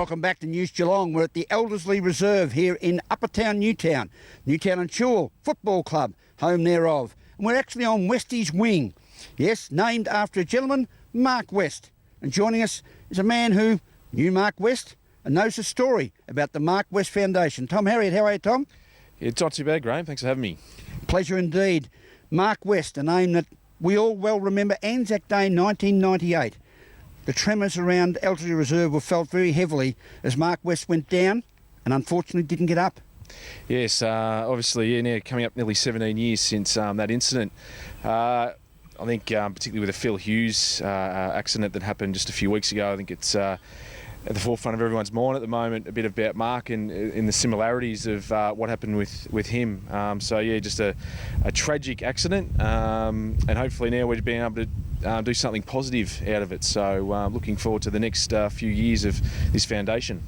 Welcome back to News Geelong. We're at the Elderslie Reserve here in Uppertown, Newtown and Chewell Football Club, home thereof. And we're actually on Westie's Wing. Yes, named after a gentleman, Mark West. And joining us is a man who knew Mark West and knows the story about the Mark West Foundation. Tom Harriott, how are you, Tom? Yeah, it's not too bad, Graham. Thanks for having me. Pleasure indeed. Mark West, a name that we all well remember, Anzac Day 1998. The tremors around Elderslie Reserve were felt very heavily as Mark West went down and unfortunately didn't get up. Yes, obviously, now coming up nearly 17 years since that incident. I think particularly with the Phil Hughes accident that happened just a few weeks ago, I think it's at the forefront of everyone's mind at the moment, a bit about Mark and in the similarities of what happened with him. So yeah, just a tragic accident, and hopefully now we're being able to do something positive out of it. So looking forward to the next few years of this foundation.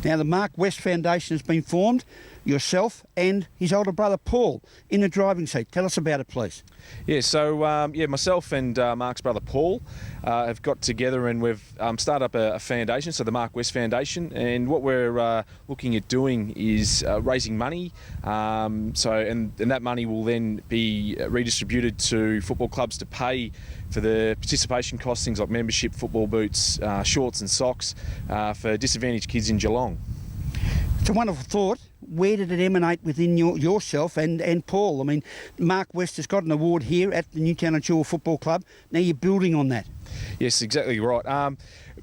Now the Mark West Foundation has been formed, yourself and his older brother Paul in the driving seat. Tell us about it, please. Yeah, so myself and Mark's brother Paul have got together and we've started up a foundation, so the Mark West Foundation, and what we're looking at doing is raising money, and that money will then be redistributed to football clubs to pay for the participation costs, things like membership, football boots, shorts and socks for disadvantaged kids in Geelong. It's a wonderful thought. Where did it emanate within yourself and Paul? I mean, Mark West has got an award here at the Newtown and Chewell Football Club. Now you're building on that. Yes, exactly right.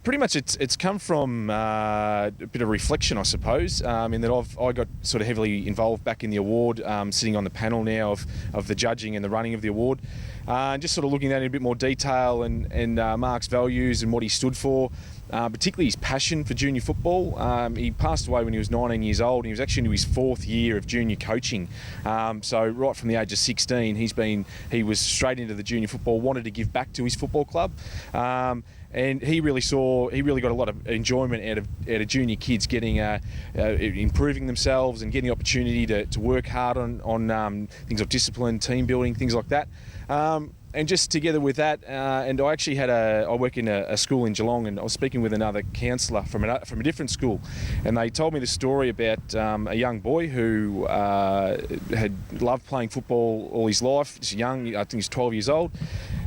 Pretty much it's come from a bit of reflection, I suppose, in that I got sort of heavily involved back in the award, sitting on the panel now of the judging and the running of the award, and just sort of looking at it in a bit more detail and Mark's values and what he stood for. Particularly his passion for junior football. He passed away when he was 19 years old. And he was actually into his 4th year of junior coaching. So right from the age of 16, he was straight into the junior football, wanted to give back to his football club. And he really got a lot of enjoyment out of junior kids getting improving themselves and getting the opportunity to work hard on things like discipline, team building, things like that. And just together with that, and I work in a school in Geelong, and I was speaking with another counsellor from a different school, and they told me the story about a young boy who had loved playing football all his life. Just young, I think he's 12 years old,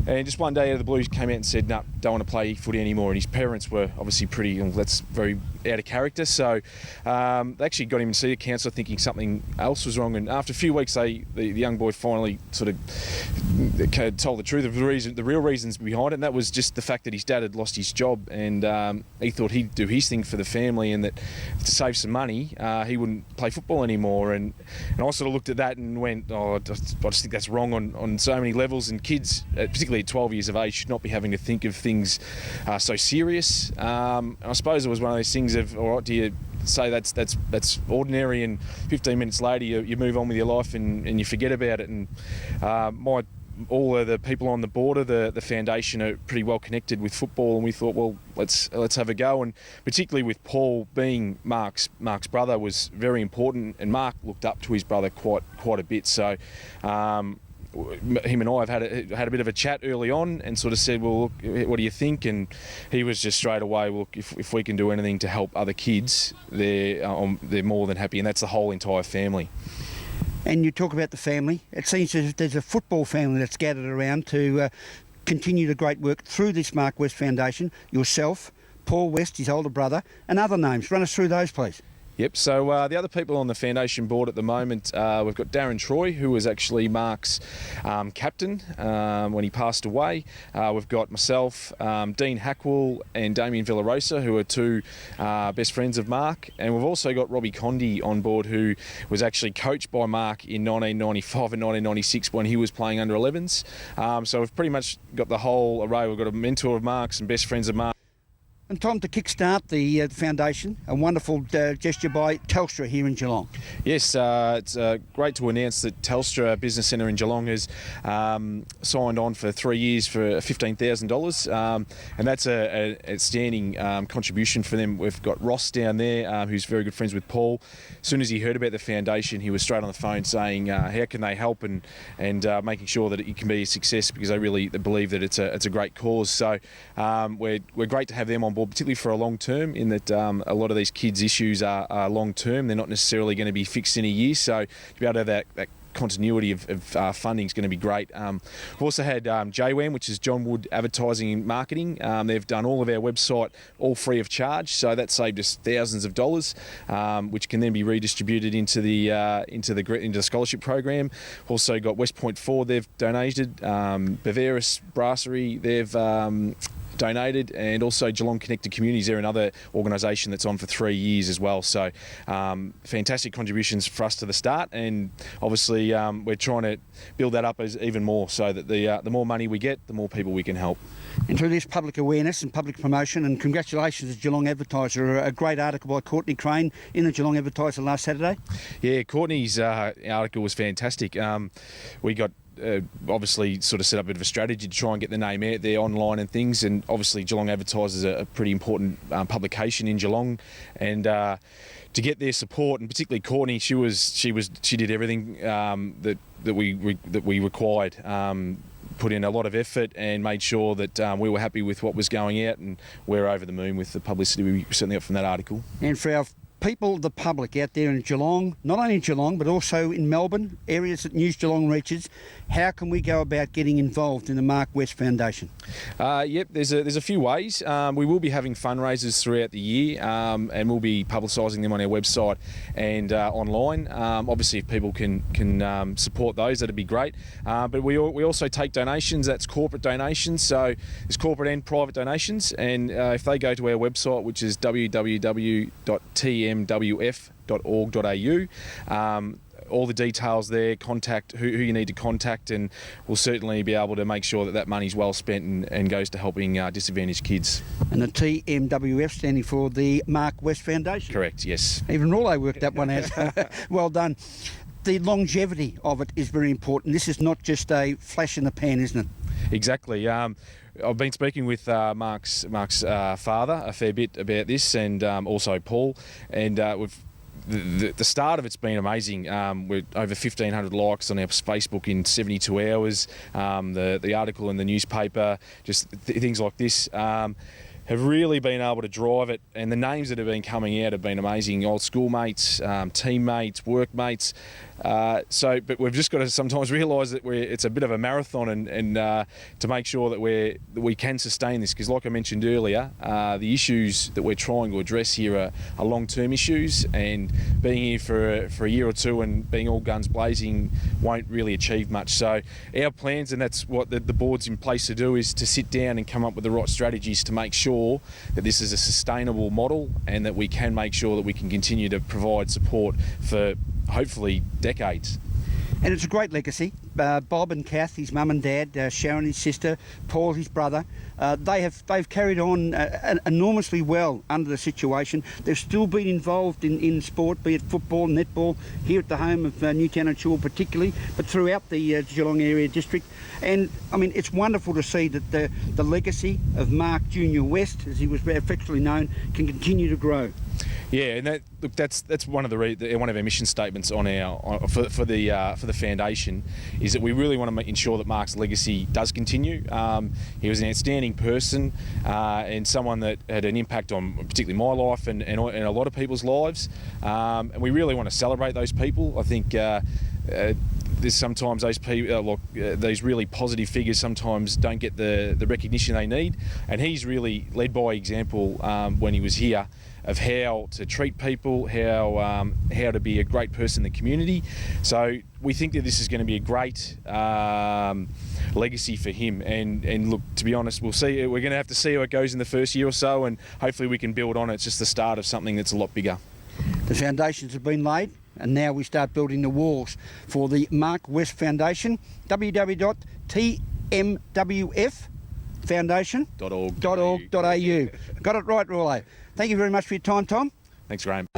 and just one day out of the blue, he came out and said, "No, don't want to play footy anymore." And his parents were obviously that's very out of character. So they actually got him to see a counsellor, thinking something else was wrong. And after a few weeks, the young boy finally sort of told the truth of the real reasons behind it, and that was just the fact that his dad had lost his job, and he thought he'd do his thing for the family, and that to save some money, he wouldn't play football anymore. And I sort of looked at that and went, I just think that's wrong on so many levels. And kids, particularly at 12 years of age, should not be having to think of things so serious. I suppose it was one of those things of, all right, do you say that's ordinary, and 15 minutes later you move on with your life and you forget about it. And all of the people on the board of the foundation are pretty well connected with football, and we thought, well, let's have a go. And particularly with Paul being Mark's brother was very important, and Mark looked up to his brother quite a bit. So him and I have had a bit of a chat early on and sort of said, well, look, what do you think? And he was just straight away, look, if we can do anything to help other kids, they're more than happy, and that's the whole entire family. And you talk about the family. It seems as if there's a football family that's gathered around to continue the great work through this Mark West Foundation. Yourself, Paul West, his older brother, and other names. Run us through those, please. Yep, so the other people on the foundation board at the moment, we've got Darren Troy, who was actually Mark's captain when he passed away. We've got myself, Dean Hackwell and Damien Villarosa, who are two best friends of Mark. And we've also got Robbie Condy on board, who was actually coached by Mark in 1995 and 1996 when he was playing under 11s. So we've pretty much got the whole array. We've got a mentor of Mark's and best friends of Mark. And Tom, to kickstart the foundation, a wonderful gesture by Telstra here in Geelong. Yes, it's great to announce that Telstra Business Centre in Geelong has signed on for 3 years for $15,000, and that's an outstanding contribution for them. We've got Ross down there, who's very good friends with Paul. As soon as he heard about the foundation, he was straight on the phone saying how can they help and making sure that it can be a success, because they really believe that it's a great cause. So we're great to have them on board well, particularly for a long term, in that a lot of these kids' issues are long term. They're not necessarily going to be fixed in a year. So to be able to have that continuity of funding is going to be great. We've also had JWAM, which is John Wood Advertising and Marketing. They've done all of our website all free of charge, so that saved us thousands of dollars, which can then be redistributed into the scholarship program. Also got West Point Ford, they've donated. Bavaris Brasserie, they've donated, and also Geelong Connected Communities. They're another organisation that's on for 3 years as well. So fantastic contributions for us to the start, and obviously we're trying to build that up as even more, so that the more money we get, the more people we can help. And through this public awareness and public promotion, and congratulations to Geelong Advertiser, a great article by Courtney Crane in the Geelong Advertiser last Saturday. Yeah, Courtney's article was fantastic. We got obviously sort of set up a bit of a strategy to try and get the name out there online and things, and obviously Geelong Advertiser is a pretty important publication in Geelong, and to get their support, and particularly Courtney, she did everything that we required. Put in a lot of effort and made sure that we were happy with what was going out, and we're over the moon with the publicity we certainly got from that article. And for our people, the public out there in Geelong, not only in Geelong but also in Melbourne, areas that News Geelong reaches, how can we go about getting involved in the Mark West Foundation? Yep, there's a few ways. We will be having fundraisers throughout the year, and we'll be publicising them on our website and online. Obviously, if people can support those, that'd be great. But we also take donations. That's corporate donations. So there's corporate and private donations, and if they go to our website, which is www.tmwf.org.au, all the details there, contact who you need to contact, and we'll certainly be able to make sure that money's well spent and goes to helping disadvantaged kids. And the TMWF standing for the Mark West Foundation? Correct, yes. Even Rawley worked that one out. Well done. The longevity of it is very important. This is not just a flash in the pan, isn't it? Exactly. I've been speaking with Mark's father a fair bit about this, and also Paul, and the start of it's been amazing. We're over 1,500 likes on our Facebook in 72 hours. The article in the newspaper, just things like this, have really been able to drive it, and the names that have been coming out have been amazing. Old schoolmates, teammates, workmates. But we've just got to sometimes realise that it's a bit of a marathon, and to make sure that we can sustain this, because like I mentioned earlier, the issues that we're trying to address here are long-term issues, and being here for a year or two and being all guns blazing won't really achieve much. So our plans, and that's what the board's in place to do, is to sit down and come up with the right strategies to make sure that this is a sustainable model, and that we can make sure that we can continue to provide support for hopefully decades. And it's a great legacy. Bob and Kath, his mum and dad, Sharon, his sister, Paul, his brother, they've carried on enormously well under the situation. They've still been involved in sport, be it football, netball, here at the home of Newtown and Chul particularly, but throughout the Geelong area district. And I mean, it's wonderful to see that the legacy of Mark Junior West, as he was affectionately known, can continue to grow. Yeah, and that's one of one of our mission statements on for the foundation, is that we really want to ensure that Mark's legacy does continue. He was an outstanding person, and someone that had an impact on particularly my life and a lot of people's lives. And we really want to celebrate those people. I think there's sometimes those people, these really positive figures sometimes don't get the recognition they need, and he's really led by example when he was here, of how to treat people, how to be a great person in the community. So we think that this is going to be a great legacy for him. And look, to be honest, we'll see. We're going to have to see how it goes in the first year or so, and hopefully we can build on it. It's just the start of something that's a lot bigger. The foundations have been laid, and now we start building the walls for the Mark West Foundation. www.tmwffoundation.org.au. Got it right, Rawley. Thank you very much for your time, Tom. Thanks, Graham.